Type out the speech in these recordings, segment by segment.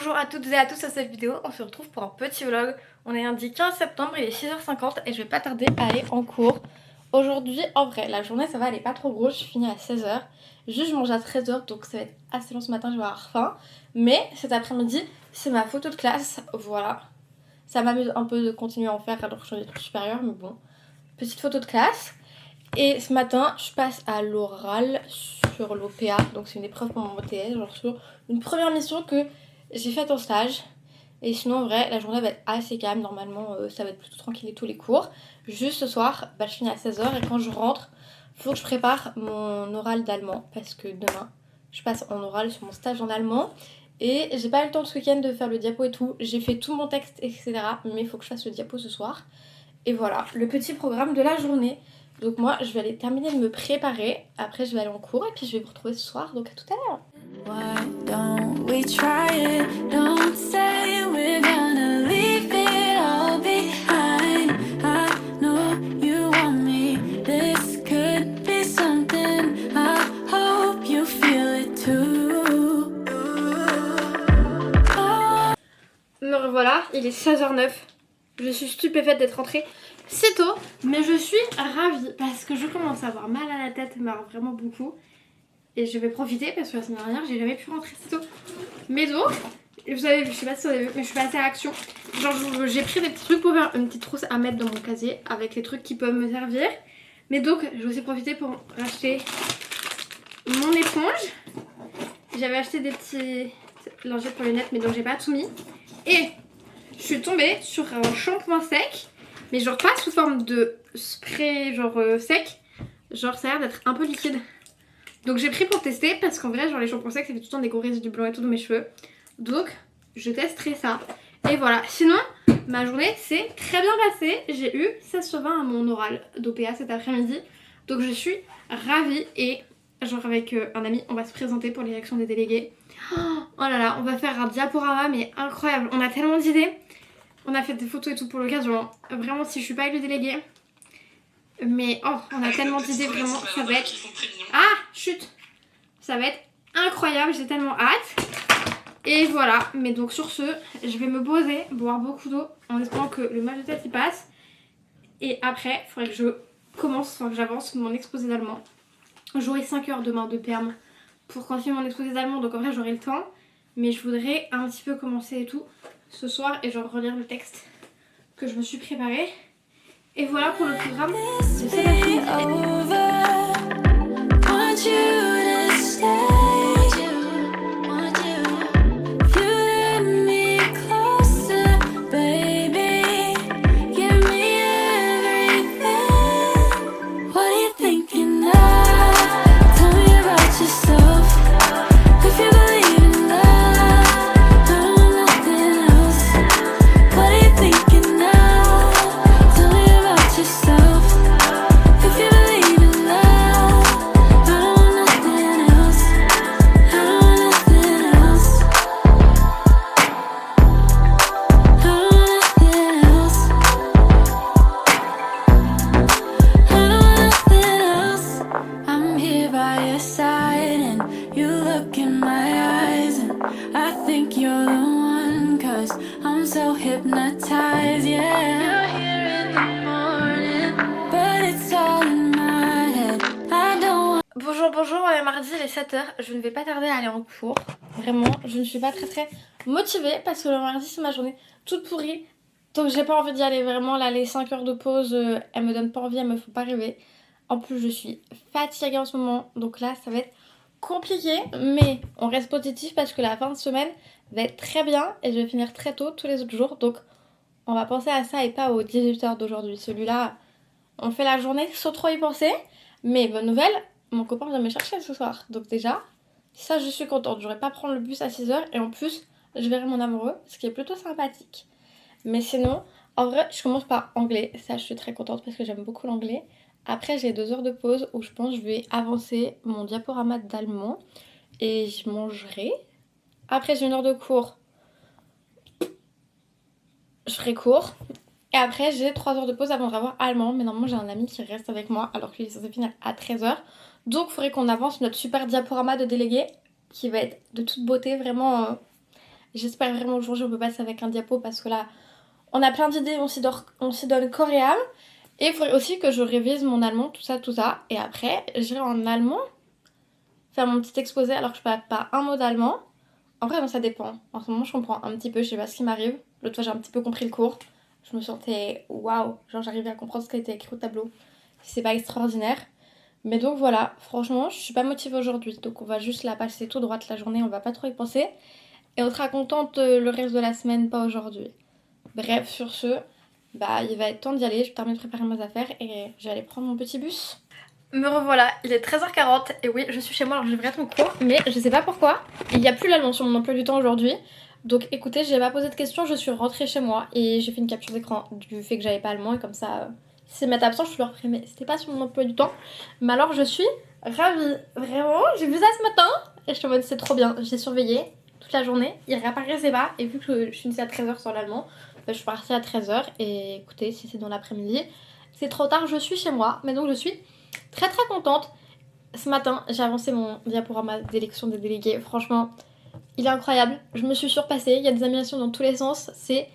Bonjour à toutes et à tous à cette vidéo, on se retrouve pour un petit vlog. On est lundi 15 septembre, il est 6h50 et je vais pas tarder à aller en cours. Aujourd'hui, en vrai, la journée ça va, elle est pas trop grosse, je finis à 16h. Juste je mange à 13h donc ça va être assez long ce matin, je vais avoir faim. Mais cet après-midi, c'est ma photo de classe, voilà. Ça m'amuse un peu de continuer à en faire alors que je suis en études supérieures, mais bon. Petite photo de classe. Et ce matin, je passe à l'oral sur l'OPA, donc c'est une épreuve pour mon TS, genre sur une première mission que j'ai faite en stage. Et sinon, en vrai, la journée va être assez calme. Normalement, ça va être plutôt tranquille et tous les cours. Juste ce soir, je finis à 16h et quand je rentre, il faut que je prépare mon oral d'allemand parce que demain, je passe en oral sur mon stage en allemand. Et j'ai pas eu le temps ce week-end de faire le diapo et tout. J'ai fait tout mon texte, etc. Mais il faut que je fasse le diapo ce soir. Et voilà, le petit programme de la journée. Donc moi, je vais aller terminer de me préparer. Après, je vais aller en cours et puis je vais vous retrouver ce soir. Donc à tout à l'heure. Why don't we try it? Don't say we're gonna leave it all behind. I know you want me. This could be something. I hope you feel it too. Me revoilà, il est 16h09. Je suis stupéfaite d'être rentrée si tôt, mais je suis ravie parce que je commence à avoir mal à la tête, mais alors vraiment beaucoup. Et je vais profiter parce que la semaine dernière, j'ai jamais pu rentrer si tôt. Mais donc, vous avez vu, je sais pas si vous avez vu, mais je suis passée à l'action. Genre, j'ai pris des petits trucs pour faire une petite trousse à mettre dans mon casier avec les trucs qui peuvent me servir. Mais donc, je vais aussi profiter pour racheter mon éponge. J'avais acheté des petits lingettes pour lunettes, mais donc j'ai pas tout mis. Et je suis tombée sur un shampoing sec, mais genre pas sous forme de spray genre sec. Genre ça a l'air d'être un peu liquide. Donc j'ai pris pour tester parce qu'en vrai genre les shampoings secs ça fait tout le temps des gros résidus blancs et tout dans mes cheveux. Donc je testerai ça. Et voilà, sinon ma journée s'est très bien passée. J'ai eu 16 sur 20 à mon oral d'OPA cet après-midi. Donc je suis ravie et genre avec un ami on va se présenter pour l'élection des délégués. Oh là là, on va faire un diaporama mais incroyable. On a tellement d'idées. On a fait des photos et tout pour l'occasion. Vraiment si je suis pas élue déléguée. Mais oh, on a tellement d'idées, vraiment, ça va être... Ah, chut. Ça va être incroyable, j'ai tellement hâte. Et voilà, mais donc sur ce, je vais me poser, boire beaucoup d'eau, en espérant que le mal de tête y passe. Et après, il faudrait que je commence, enfin que j'avance mon exposé d'allemand. J'aurai 5 heures demain de perm pour continuer mon exposé d'allemand, donc en vrai j'aurai le temps. Mais je voudrais un petit peu commencer et tout ce soir et genre relire le texte que je me suis préparé. Et voilà pour le programme de cet après-midi. Hypnotized, yeah. You're here in the morning, but it's all in my head. I don't. Bonjour, on est mardi, il est 7h. Je ne vais pas tarder à aller en cours. Vraiment, je ne suis pas très motivée parce que le mardi c'est ma journée toute pourrie. Donc j'ai pas envie d'y aller vraiment. Là, les 5 heures de pause, elles me donnent pas envie, elles me font pas rêver. En plus, je suis fatiguée en ce moment. Donc là, ça va être compliqué. Mais on reste positif parce que la fin de semaine va être très bien et je vais finir très tôt tous les autres jours. Donc on va penser à ça et pas aux 18h d'aujourd'hui. Celui-là, on fait la journée sans trop y penser. Mais bonne nouvelle, mon copain vient me chercher ce soir. Donc déjà, ça je suis contente. J'aurai pas à prendre le bus à 6h. Et en plus, je verrai mon amoureux, ce qui est plutôt sympathique. Mais sinon, en vrai, je commence par anglais. Ça, je suis très contente parce que j'aime beaucoup l'anglais. Après, j'ai 2 heures de pause où je pense que je vais avancer mon diaporama d'allemand. Et je mangerai. Après, j'ai 1 heure de cours. Je ferai cours. Et après, j'ai 3 heures de pause avant de revoir allemand. Mais normalement, j'ai un ami qui reste avec moi alors qu'il est censé finir à 13h. Donc, il faudrait qu'on avance notre super diaporama de délégués qui va être de toute beauté, vraiment J'espère vraiment le jour J on peut passer avec un diapo parce que là on a plein d'idées, on s'y donne corps et âme. Et il faudrait aussi que je révise mon allemand, tout ça. Et après j'irai en allemand faire mon petit exposé alors que je parle pas un mot d'allemand. En vrai, ça dépend. En ce moment, je comprends un petit peu, je sais pas ce qui m'arrive. L'autre fois, j'ai un petit peu compris le cours. Je me sentais waouh, genre j'arrivais à comprendre ce qui était écrit au tableau. C'est pas extraordinaire. Mais donc voilà, franchement, je suis pas motivée aujourd'hui. Donc on va juste la passer tout droite la journée, on va pas trop y penser. Et on sera contente le reste de la semaine, pas aujourd'hui. Bref, sur ce, bah il va être temps d'y aller. Je termine de préparer mes affaires et je vais aller prendre mon petit bus. Me revoilà, il est 13h40 et oui, je suis chez moi alors je devrais être en cours, mais je sais pas pourquoi. Il n'y a plus l'allemand sur mon emploi du temps aujourd'hui. Donc écoutez, j'ai pas posé de questions, je suis rentrée chez moi et j'ai fait une capture d'écran du fait que j'avais pas allemand et comme ça, si c'est mettre absent, je leur ferai, mais c'était pas sur mon emploi du temps. Mais alors je suis ravie, vraiment, j'ai vu ça ce matin et je suis en mode c'est trop bien. J'ai surveillé toute la journée, il réapparaissait pas et vu que je finissais à 13h sur l'allemand, bah, je suis partie à 13h et écoutez, si c'est dans l'après-midi, c'est trop tard, je suis chez moi, mais donc je suis très contente. Ce matin, j'ai avancé mon diaporama d'élection des délégués. Franchement, il est incroyable. Je me suis surpassée. Il y a des animations dans tous les sens. C'est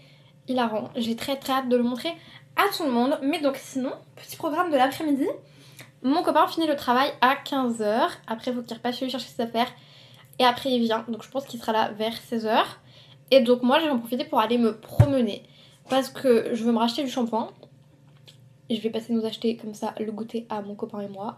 hilarant. J'ai très hâte de le montrer à tout le monde. Mais donc sinon, petit programme de l'après-midi. Mon copain finit le travail à 15h. Après, il faut qu'il repasse chez lui chercher ses affaires. Et après, il vient. Donc je pense qu'il sera là vers 16h. Et donc moi, je vais en profiter pour aller me promener. Parce que je veux me racheter du shampoing. Je vais passer nous acheter comme ça le goûter à mon copain et moi.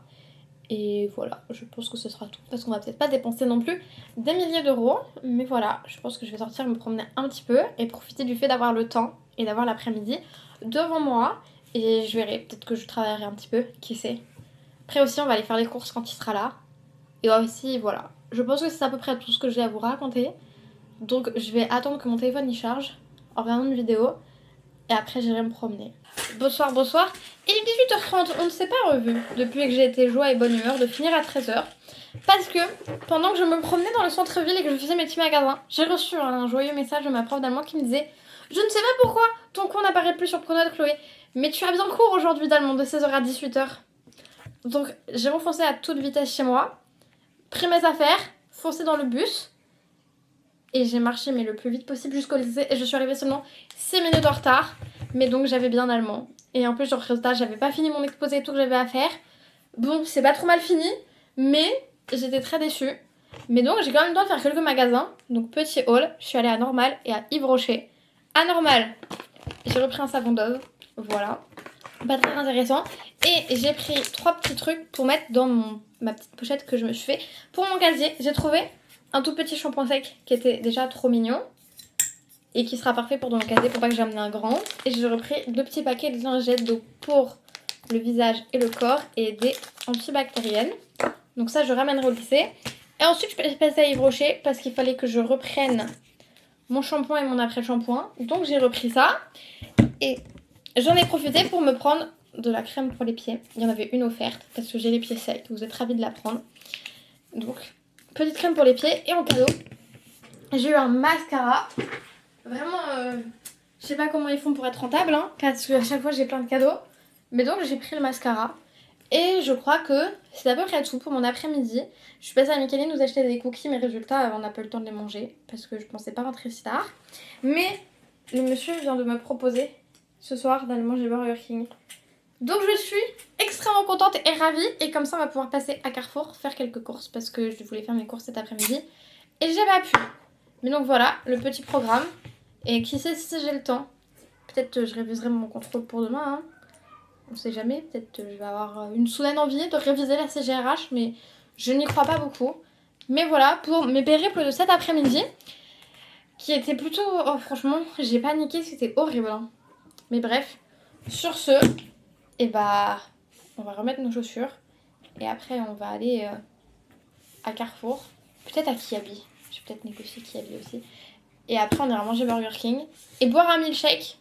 Et voilà, je pense que ce sera tout. Parce qu'on va peut-être pas dépenser non plus des milliers d'euros. Mais voilà, je pense que je vais sortir me promener un petit peu. Et profiter du fait d'avoir le temps et d'avoir l'après-midi devant moi. Et je verrai, peut-être que je travaillerai un petit peu, qui sait. Après aussi, on va aller faire les courses quand il sera là. Et aussi, voilà. Je pense que c'est à peu près tout ce que j'ai à vous raconter. Donc je vais attendre que mon téléphone y charge en regardant une vidéo. Et après j'irai me promener. Bonsoir. Il est 18h30, on ne s'est pas revu depuis que j'ai été joie et bonne humeur de finir à 13h. Parce que pendant que je me promenais dans le centre-ville et que je faisais mes petits magasins, j'ai reçu un joyeux message de ma prof d'allemand qui me disait « Je ne sais pas pourquoi ton cours n'apparaît plus sur Pronote Chloé, mais tu as bien cours aujourd'hui d'allemand de 16h à 18h. » Donc j'ai refoncé à toute vitesse chez moi, pris mes affaires, foncé dans le bus. Et j'ai marché mais le plus vite possible jusqu'au lycée et je suis arrivée seulement 6 minutes en retard. Mais donc j'avais bien allemand. Et en plus genre résultat j'avais pas fini mon exposé et tout que j'avais à faire. Bon c'est pas trop mal fini mais j'étais très déçue. Mais donc j'ai quand même le temps de faire quelques magasins. Donc petit haul, je suis allée à Normal et à Yves Rocher. À Normal, j'ai repris un savon Dove. Voilà. Pas très intéressant. Et j'ai pris 3 petits trucs pour mettre dans ma petite pochette que je me suis fait. Pour mon casier, j'ai trouvé un tout petit shampoing sec qui était déjà trop mignon et qui sera parfait pour dans le casier pour pas que j'amène un grand. Et j'ai repris 2 petits paquets de lingettes d'eau pour le visage et le corps et des antibactériennes. Donc ça je ramènerai au lycée. Et ensuite je suis passée à Yves Rocher parce qu'il fallait que je reprenne mon shampoing et mon après-shampoing. Donc j'ai repris ça et j'en ai profité pour me prendre de la crème pour les pieds. Il y en avait une offerte parce que j'ai les pieds secs. Vous êtes ravis de la prendre. Donc petite crème pour les pieds et en cadeau j'ai eu un mascara. Vraiment je sais pas comment ils font pour être rentable hein, parce qu'à chaque fois j'ai plein de cadeaux. Mais donc j'ai pris le mascara. Et je crois que c'est à peu près tout pour mon après-midi. Je suis passée à Michaeline nous acheter des cookies. Mais résultat on n'a pas eu le temps de les manger parce que je pensais pas rentrer si tard. Mais le monsieur vient de me proposer ce soir d'aller manger Burger King. Donc je suis extrêmement contente et ravie. Et comme ça on va pouvoir passer à Carrefour faire quelques courses. Parce que je voulais faire mes courses cet après-midi et j'ai pas pu. Mais donc voilà le petit programme. Et qui sait si j'ai le temps. Peut-être je réviserai mon contrôle pour demain hein. On sait jamais, peut-être je vais avoir une soudaine envie de réviser la CGRH. Mais je n'y crois pas beaucoup. Mais voilà pour mes périples de cet après-midi. Qui était plutôt... Oh franchement j'ai paniqué, c'était horrible hein. Mais bref, sur ce, et bah, on va remettre nos chaussures. Et après, on va aller à Carrefour. Peut-être à Kiabi. Je vais peut-être négocier Kiabi aussi. Et après, on ira manger Burger King. Et boire un milkshake.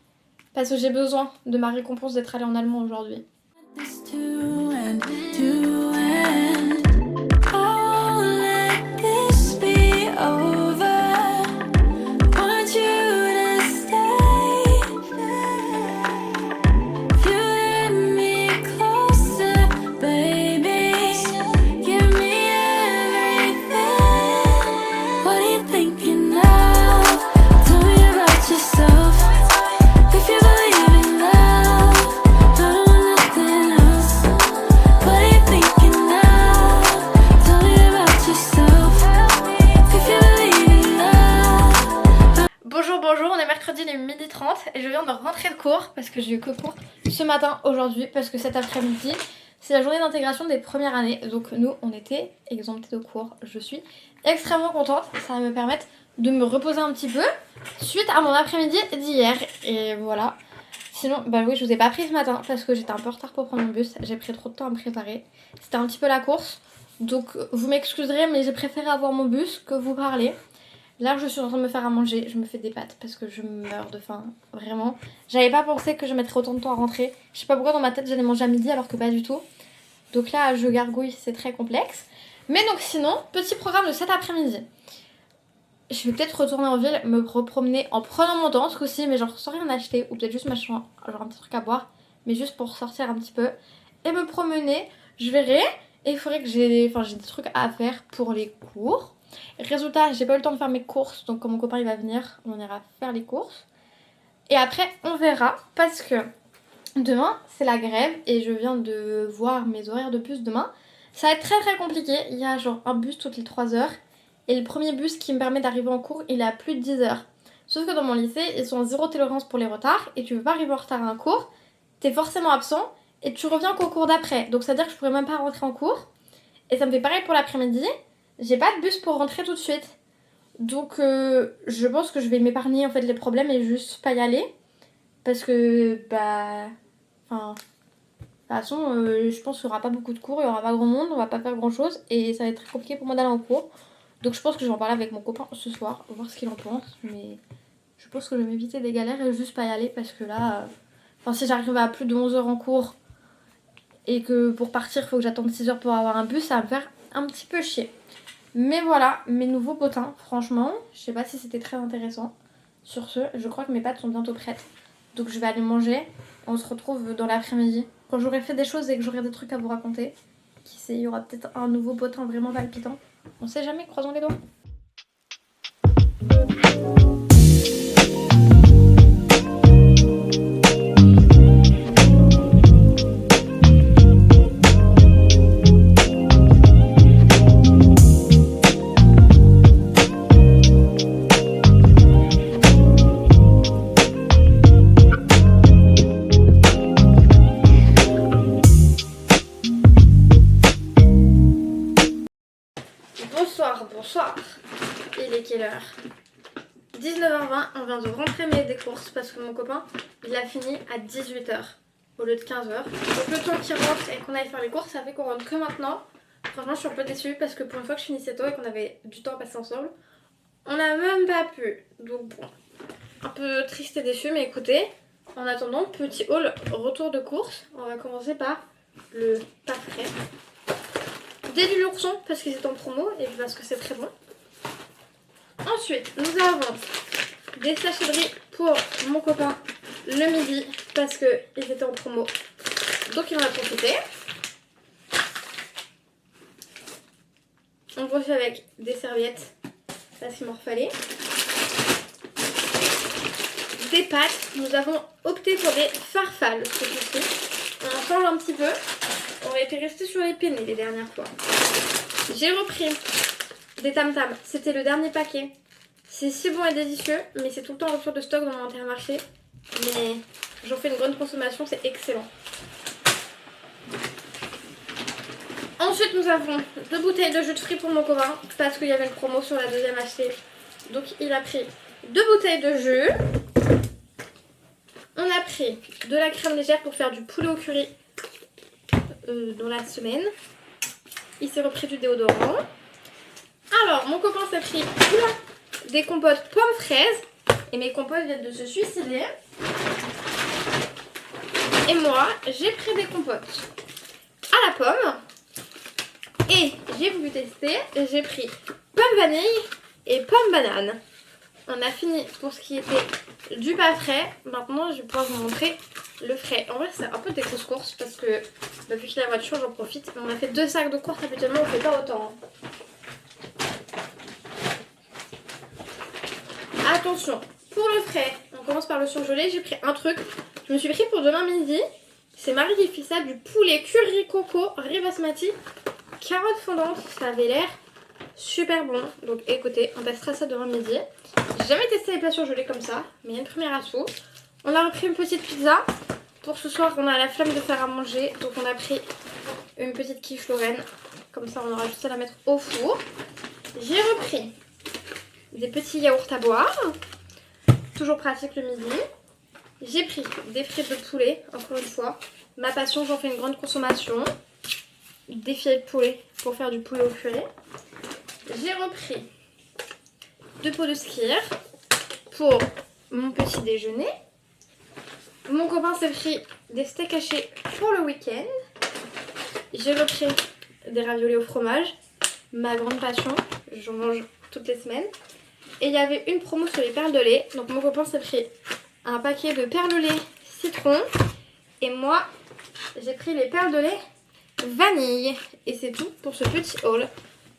Parce que j'ai besoin de ma récompense d'être allée en allemand aujourd'hui. Thinking of il est 12h30 et je viens de rentrer de cours parce que j'ai eu que cours ce matin aujourd'hui parce que cet après-midi c'est la journée d'intégration des premières années. Donc nous on était exemptés de cours. Je suis extrêmement contente, ça va me permettre de me reposer un petit peu suite à mon après-midi d'hier. Et voilà. Sinon, bah oui, je vous ai pas pris ce matin parce que j'étais un peu en retard pour prendre mon bus. J'ai pris trop de temps à me préparer. C'était un petit peu la course. Donc vous m'excuserez mais j'ai préféré avoir mon bus que vous parler. Là je suis en train de me faire à manger, je me fais des pâtes parce que je meurs de faim, vraiment. J'avais pas pensé que je mettrais autant de temps à rentrer. Je sais pas pourquoi dans ma tête j'allais manger à midi alors que pas du tout. Donc là je gargouille, c'est très complexe. Mais donc sinon, petit programme de cet après-midi. Je vais peut-être retourner en ville, me promener en prenant mon temps ce coup-ci, mais genre sans rien acheter. Ou peut-être juste m'acheter genre un petit truc à boire, mais juste pour sortir un petit peu. Et me promener, je verrai. Et il faudrait que j'ai des trucs à faire pour les cours. Résultat, j'ai pas eu le temps de faire mes courses, donc quand mon copain il va venir, on ira faire les courses. Et après, on verra, parce que demain, c'est la grève, et je viens de voir mes horaires de bus demain. Ça va être très très compliqué, il y a genre un bus toutes les 3 heures, et le premier bus qui me permet d'arriver en cours, il est à plus de 10 heures. Sauf que dans mon lycée, ils sont en zéro tolérance pour les retards, et tu veux pas arriver en retard à un cours, t'es forcément absent, et tu reviens qu'au cours d'après. Donc ça veut dire que je pourrais même pas rentrer en cours, et ça me fait pareil pour l'après-midi. J'ai pas de bus pour rentrer tout de suite. Donc je pense que je vais m'épargner en fait les problèmes et juste pas y aller. Parce que de toute façon je pense qu'il y aura pas beaucoup de cours, il y aura pas grand monde, on va pas faire grand chose et ça va être très compliqué pour moi d'aller en cours. Donc je pense que je vais en parler avec mon copain ce soir, voir ce qu'il en pense. Mais je pense que je vais m'éviter des galères et juste pas y aller parce que là... si j'arrive à plus de 11 heures en cours et que pour partir il faut que j'attende 6 heures pour avoir un bus, ça va me faire un petit peu chier. Mais voilà, mes nouveaux potins, franchement, je sais pas si c'était très intéressant. Sur ce, je crois que mes pâtes sont bientôt prêtes. Donc je vais aller manger. On se retrouve dans l'après-midi. Quand j'aurai fait des choses et que j'aurai des trucs à vous raconter. Qui sait, il y aura peut-être un nouveau potin vraiment palpitant. On sait jamais, croisons les doigts. Bonsoir, il est quelle heure? 19h20, on vient de rentrer des courses parce que mon copain il a fini à 18h au lieu de 15h. Donc le temps qu'il rentre et qu'on aille faire les courses, ça fait qu'on rentre que maintenant. Franchement je suis un peu déçue parce que pour une fois que je finissais tôt et qu'on avait du temps à passer ensemble, on n'a même pas pu. Donc bon, un peu triste et déçue, mais écoutez, en attendant, petit haul retour de course. On va commencer par le pas frais. Des du l'ourson parce qu'ils étaient en promo et parce que c'est très bon. Ensuite, nous avons des sachets de riz pour mon copain le midi parce qu'ils étaient en promo. Donc il en a profité. On refait avec des serviettes parce qu'il m'en fallait. Des pâtes. Nous avons opté pour des farfales ce coup-ci. On en change un petit peu. On était resté sur les penne les dernières fois. J'ai repris des tam-tams. C'était le dernier paquet. C'est si bon et délicieux, mais c'est tout le temps en rupture de stock dans mon Intermarché. Mais j'en fais une grande consommation, c'est excellent. Ensuite, nous avons 2 bouteilles de jus de fruits pour mon copain parce qu'il y avait une promo sur la deuxième achetée. Donc il a pris 2 bouteilles de jus. On a pris de la crème légère pour faire du poulet au curry dans la semaine. Il s'est repris du déodorant. Alors, mon copain s'est pris des compotes pommes fraises. Et mes compotes viennent de se suicider. Et moi, j'ai pris des compotes à la pomme. Et j'ai voulu tester. J'ai pris pomme vanille et pomme banane. On a fini pour ce qui était du pas frais. Maintenant, je vais pouvoir vous montrer le frais. En vrai, c'est un peu des grosses courses parce que vu qu'il y a la voiture, j'en profite. On a fait 2 sacs de courses. Habituellement, on fait pas autant. Attention, pour le frais, on commence par le surgelé. J'ai pris un truc. Je me suis pris pour demain midi. C'est Marie qui fait ça, du poulet curry coco riz basmati, carottes fondantes. Ça avait l'air super bon. Donc écoutez, on testera ça demain midi. J'ai jamais testé les plats surgelés comme ça, mais il y a une première atout. On a repris une petite pizza. Pour ce soir, on a la flemme de faire à manger, donc on a pris une petite quiche Lorraine. Comme ça, on aura juste à la mettre au four. J'ai repris des petits yaourts à boire. Toujours pratique le midi. J'ai pris des frites de poulet, encore une fois. Ma passion, j'en fais une grande consommation. Des filets de poulet pour faire du poulet au curry. J'ai repris 2 pots de skyr pour mon petit déjeuner. Mon copain s'est pris des steaks hachés pour le week-end. J'ai repris des raviolis au fromage, ma grande passion, j'en mange toutes les semaines. Et il y avait une promo sur les perles de lait, donc mon copain s'est pris un paquet de perles de lait citron. Et moi, j'ai pris les perles de lait vanille. Et c'est tout pour ce petit haul.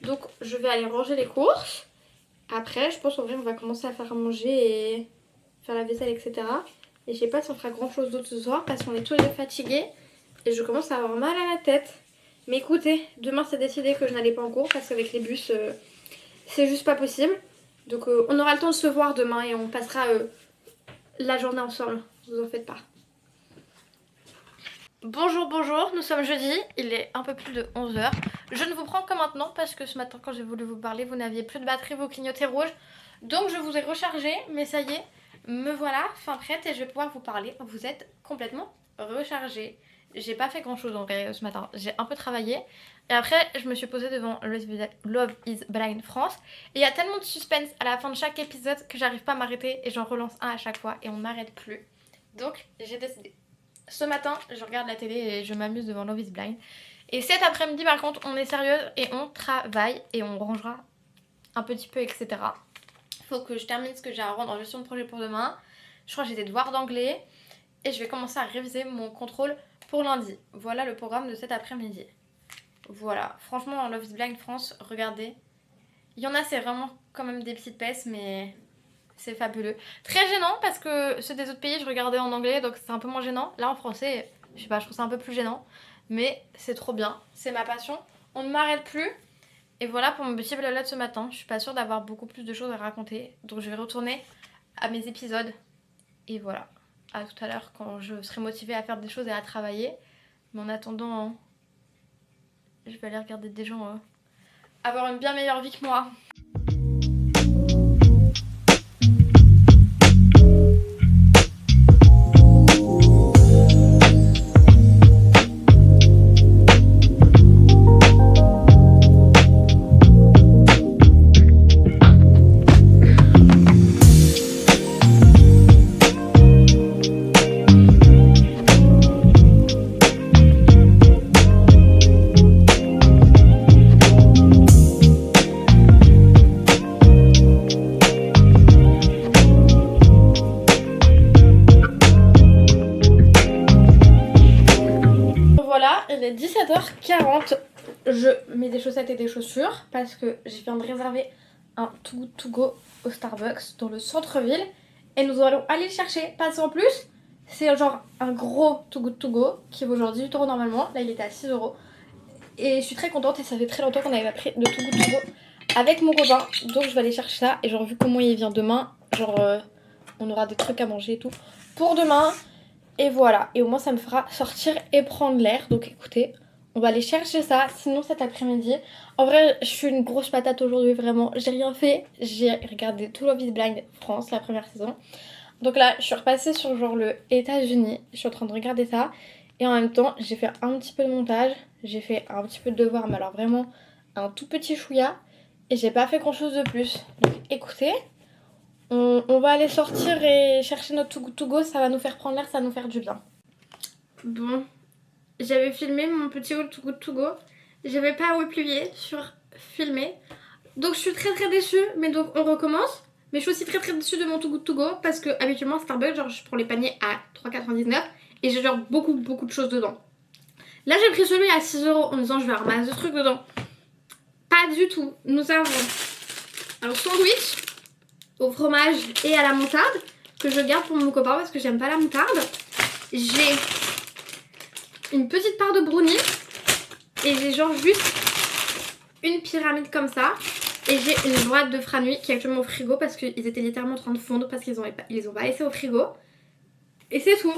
Donc je vais aller ranger les courses. Après, je pense en vrai on va commencer à faire à manger et faire la vaisselle, etc. Et je sais pas si on fera grand chose d'autre ce soir parce qu'on est tous les deux fatigués. Et je commence à avoir mal à la tête. Mais écoutez, demain c'est décidé que je n'allais pas en cours parce qu'avec les bus, c'est juste pas possible. Donc on aura le temps de se voir demain et on passera la journée ensemble. Ne vous en faites pas. Bonjour, bonjour, nous sommes jeudi, il est un peu plus de 11h. Je ne vous prends que maintenant parce que ce matin quand j'ai voulu vous parler, vous n'aviez plus de batterie, vous clignotez rouge. Donc je vous ai rechargé, mais ça y est, me voilà, fin prête et je vais pouvoir vous parler. Vous êtes complètement rechargé. J'ai pas fait grand chose en vrai ce matin, j'ai un peu travaillé. Et après je me suis posée devant Love is Blind France. Et il y a tellement de suspense à la fin de chaque épisode que j'arrive pas à m'arrêter et j'en relance un à chaque fois et on m'arrête plus. Donc j'ai décidé. Ce matin, je regarde la télé et je m'amuse devant Love is Blind. Et cet après-midi, par contre, on est sérieuse et on travaille et on rangera un petit peu, etc. Faut que je termine ce que j'ai à rendre en gestion de projet pour demain. Je crois que j'ai des devoirs d'anglais et je vais commencer à réviser mon contrôle pour lundi. Voilà le programme de cet après-midi. Voilà, franchement, Love is Blind France, regardez. Il y en a, c'est vraiment quand même des petites pestes, mais... c'est fabuleux. Très gênant parce que ceux des autres pays, je regardais en anglais, donc c'est un peu moins gênant. Là en français, je sais pas, je trouve ça un peu plus gênant. Mais c'est trop bien, c'est ma passion. On ne m'arrête plus. Et voilà pour mon petit blabla de ce matin. Je suis pas sûre d'avoir beaucoup plus de choses à raconter. Donc je vais retourner à mes épisodes. Et voilà, à tout à l'heure quand je serai motivée à faire des choses et à travailler. Mais en attendant, je vais aller regarder des gens avoir une bien meilleure vie que moi. Il est 17h40, je mets des chaussettes et des chaussures parce que je viens de réserver un Too Good To Go au Starbucks dans le centre-ville et nous allons aller le chercher parce qu'en plus c'est genre un gros Too Good To Go qui vaut genre 18€ normalement, là il était à 6€ et je suis très contente et ça fait très longtemps qu'on n'avait pas pris de Too Good To Go avec mon copain, donc je vais aller chercher ça et genre vu comment il vient demain, genre on aura des trucs à manger et tout pour demain. Et voilà, et au moins ça me fera sortir et prendre l'air. Donc écoutez, on va aller chercher ça, sinon cet après-midi. En vrai, je suis une grosse patate aujourd'hui, vraiment. J'ai rien fait, j'ai regardé tout Love is Blind France, la première saison. Donc là, je suis repassée sur genre le États-Unis. Je suis en train de regarder ça. Et en même temps, j'ai fait un petit peu de montage. J'ai fait un petit peu de devoir, mais alors vraiment un tout petit chouïa. Et j'ai pas fait grand chose de plus. Donc écoutez... On va aller sortir et chercher notre Too Good To Go, ça va nous faire prendre l'air, ça va nous faire du bien. Bon, j'avais filmé mon petit haul Too Good To Go, j'avais pas appuyé sur filmer, donc je suis très très déçue, mais donc on recommence. Mais je suis aussi très très déçue de mon Too Good To Go parce que habituellement Starbucks, genre je prends les paniers à 3,99€ et j'ai genre beaucoup de choses dedans. Là j'ai pris celui à 6€ en disant je vais avoir masse de trucs dedans. Pas du tout, nous avons un sandwich au fromage et à la moutarde que je garde pour mon copain parce que j'aime pas la moutarde. J'ai une petite part de brownie et j'ai genre juste une pyramide comme ça Et j'ai une boîte de Franui qui est actuellement au frigo parce qu'ils étaient littéralement en train de fondre parce qu'ils les ont pas laissés au frigo. Et c'est tout.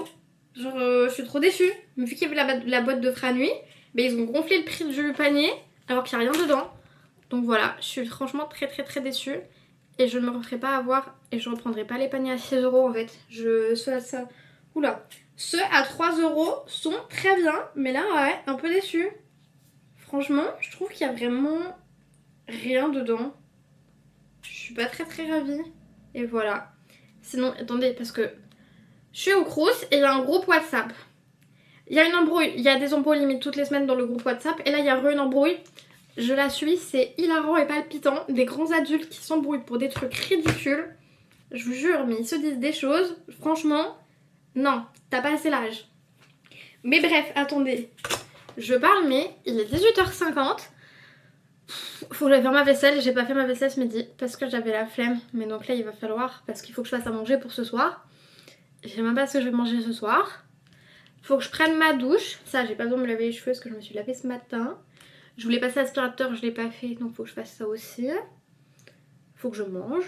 Genre, je suis trop déçue. Mais vu qu'il y avait la boîte de Franui, mais ils ont gonflé le prix du panier alors qu'il n'y a rien dedans. Donc voilà, je suis franchement très très très déçue. Et je ne me referai pas avoir et je reprendrai pas les paniers à 6 € en fait. Oula. Ceux à 3 € sont très bien, mais là ouais, un peu déçue. Franchement, je trouve qu'il y a vraiment rien dedans. Je suis pas très très ravie. Et voilà. Sinon, attendez, parce que je suis au Crous et il y a un groupe WhatsApp. Il y a une embrouille, il y a des embrouilles limite toutes les semaines dans le groupe WhatsApp. Et là, il y a une embrouille. Je la suis, c'est hilarant et palpitant. Des grands adultes qui s'embrouillent pour des trucs ridicules. Je vous jure, mais ils se disent des choses. Franchement, non, t'as pas assez l'âge. Mais bref, attendez. Je parle, mais il est 18h50. Faut que j'aille faire ma vaisselle. J'ai pas fait ma vaisselle ce midi parce que j'avais la flemme. Mais donc là, il va falloir, parce qu'il faut que je fasse à manger pour ce soir. Je sais même pas ce que je vais manger ce soir. Faut que je prenne ma douche. Ça, j'ai pas besoin de me laver les cheveux parce que je me suis lavée ce matin. Je voulais passer l'aspirateur, je l'ai pas fait, donc faut que je fasse ça aussi. Faut que je mange.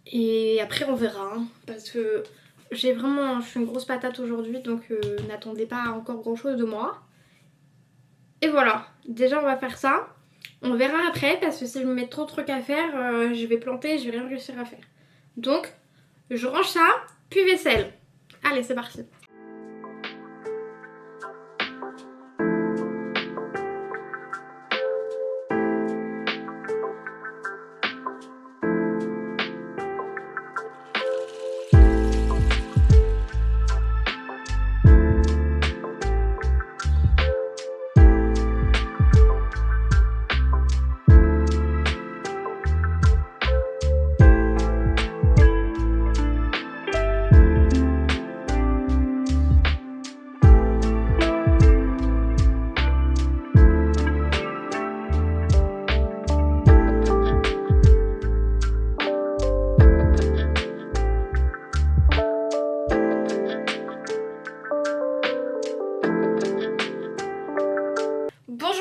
Et après on verra, hein, parce que je suis une grosse patate aujourd'hui, donc n'attendez pas encore grand chose de moi. Et voilà, déjà on va faire ça. On verra après, parce que si je me mets trop de trucs à faire, je vais planter et je vais rien réussir à faire. Donc je range ça, puis vaisselle. Allez, c'est parti.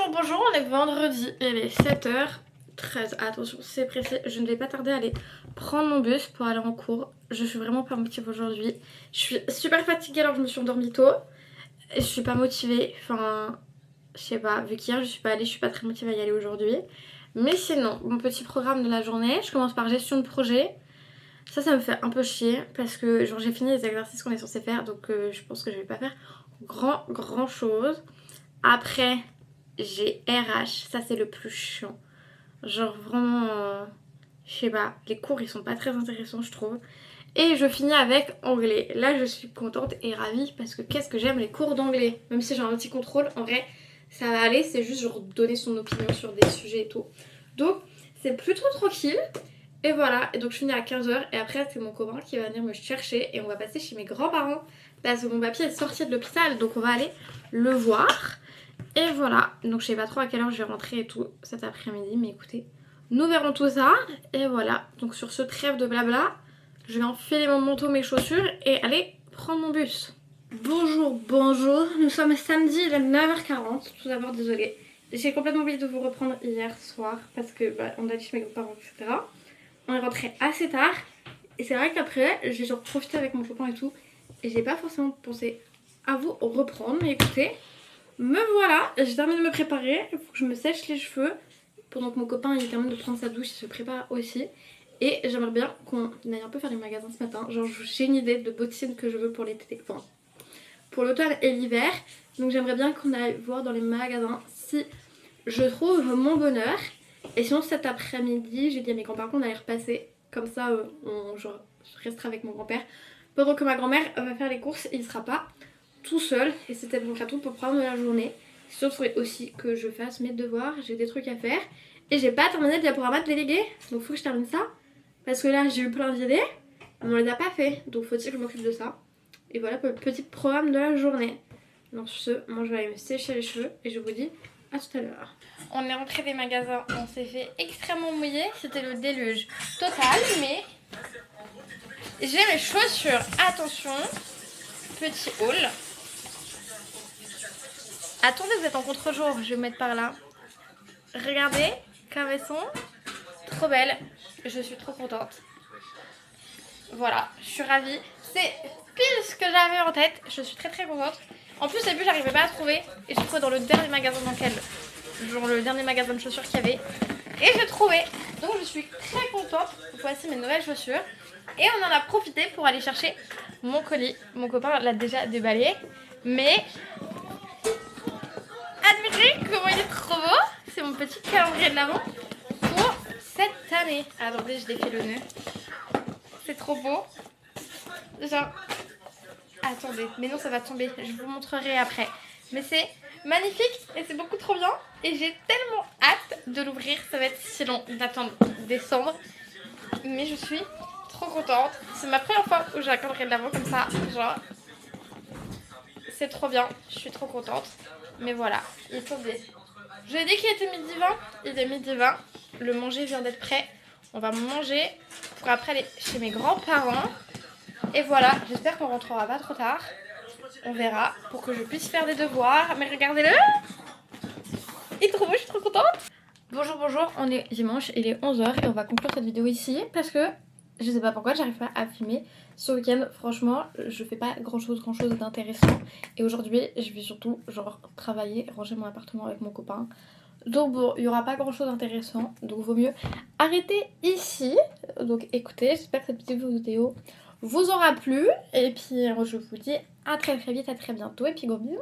Bonjour, on est vendredi et il est 7h13. Attention, c'est pressé, je ne vais pas tarder à aller prendre mon bus pour aller en cours. Je suis vraiment pas motivée aujourd'hui. Je suis super fatiguée alors que je me suis endormie tôt. Et je suis pas motivée, enfin, je sais pas, vu qu'hier je suis pas allée, je suis pas très motivée à y aller aujourd'hui. Mais sinon, mon petit programme de la journée, je commence par gestion de projet. Ça me fait un peu chier parce que genre j'ai fini les exercices qu'on est censé faire, donc je pense que je vais pas faire grand chose. Après, j'ai RH, ça c'est le plus chiant. Genre vraiment, je sais pas, les cours ils sont pas très intéressants je trouve. Et je finis avec anglais. Là je suis contente et ravie parce que qu'est-ce que j'aime les cours d'anglais. Même si j'ai un petit contrôle, en vrai ça va aller, c'est juste genre donner son opinion sur des sujets et tout. Donc c'est plutôt tranquille. Et voilà, et donc je finis à 15h et après c'est mon copain qui va venir me chercher et on va passer chez mes grands-parents parce que mon papy est sorti de l'hôpital, donc on va aller le voir. Et voilà, donc je sais pas trop à quelle heure je vais rentrer et tout cet après-midi, mais écoutez, nous verrons tout ça. Et voilà, donc sur ce trêve de blabla, je vais enfiler mon manteau, mes chaussures et aller prendre mon bus. Bonjour, nous sommes samedi, il est 9h40, tout d'abord désolée. J'ai complètement oublié de vous reprendre hier soir parce que on a dit chez mes grands-parents, etc. On est rentré assez tard et c'est vrai qu'après j'ai genre profité avec mon copain et tout et j'ai pas forcément pensé à vous reprendre, mais écoutez, me voilà, j'ai terminé de me préparer, il faut que je me sèche les cheveux pendant que mon copain il termine de prendre sa douche, il se prépare aussi. Et j'aimerais bien qu'on aille un peu faire les magasins ce matin, genre j'ai une idée de bottines que je veux pour l'été, enfin pour l'automne et l'hiver. Donc j'aimerais bien qu'on aille voir dans les magasins si je trouve mon bonheur. Et sinon cet après-midi, j'ai dit à mes grands-parents qu'on allait repasser. Comme ça, je resterai avec mon grand-père. Pendant que ma grand-mère va faire les courses et il sera pas tout seul. Et c'était donc à tout pour prendre la journée. Sinon, il faudrait aussi que je fasse mes devoirs. J'ai des trucs à faire. Et j'ai pas terminé le diaporama de délégué. Donc faut que je termine ça. Parce que là, j'ai eu plein d'idées. Mais on les a pas fait. Donc faut-il que je m'occupe de ça. Et voilà pour le petit programme de la journée. Donc sur ce, moi je vais aller me sécher les cheveux. Et je vous dis à tout à l'heure. On est rentré des magasins, on s'est fait extrêmement mouiller, c'était le déluge total, mais j'ai mes chaussures, attention, petit haul. Attendez, vous êtes en contre-jour, je vais me mettre par là. Regardez, comme elles sont. Trop belles. Je suis trop contente. Voilà, je suis ravie. C'est pile ce que j'avais en tête. Je suis très contente. En plus, au début, j'arrivais pas à trouver. Et je trouvais dans le dernier magasin dans lequel... Genre le dernier magasin de chaussures qu'il y avait. Et j'ai trouvé. Donc je suis très contente. Voici mes nouvelles chaussures. Et on en a profité pour aller chercher mon colis. Mon copain l'a déjà déballé. Mais... admirez comment il est trop beau. C'est mon petit calendrier de l'avant pour cette année. Attendez, je défais le nœud. C'est trop beau. Genre... attendez, mais non, ça va tomber. Je vous montrerai après. Mais c'est magnifique et c'est beaucoup trop bien. Et j'ai tellement hâte de l'ouvrir. Ça va être si long d'attendre décembre. Mais je suis trop contente. C'est ma première fois où j'ai un calendrier de l'avant comme ça. Genre, c'est trop bien. Je suis trop contente. Mais voilà, il est tombé. Je lui ai dit qu'il était midi 20. Il est midi 20. Le manger vient d'être prêt. On va manger pour après aller chez mes grands-parents. Et voilà, j'espère qu'on rentrera pas trop tard. On verra pour que je puisse faire des devoirs. Mais regardez-le! Il est trop beau, je suis trop contente! Bonjour, on est dimanche, il est 11h et on va conclure cette vidéo ici parce que je sais pas pourquoi j'arrive pas à filmer ce week-end. Franchement, je fais pas grand chose d'intéressant. Et aujourd'hui, je vais surtout genre travailler, ranger mon appartement avec mon copain. Donc bon, il y aura pas grand chose d'intéressant. Donc vaut mieux arrêter ici. Donc écoutez, j'espère que cette petite vidéo vous aura plu. Et puis je vous dis à très vite, à très bientôt. Et puis gros bisous.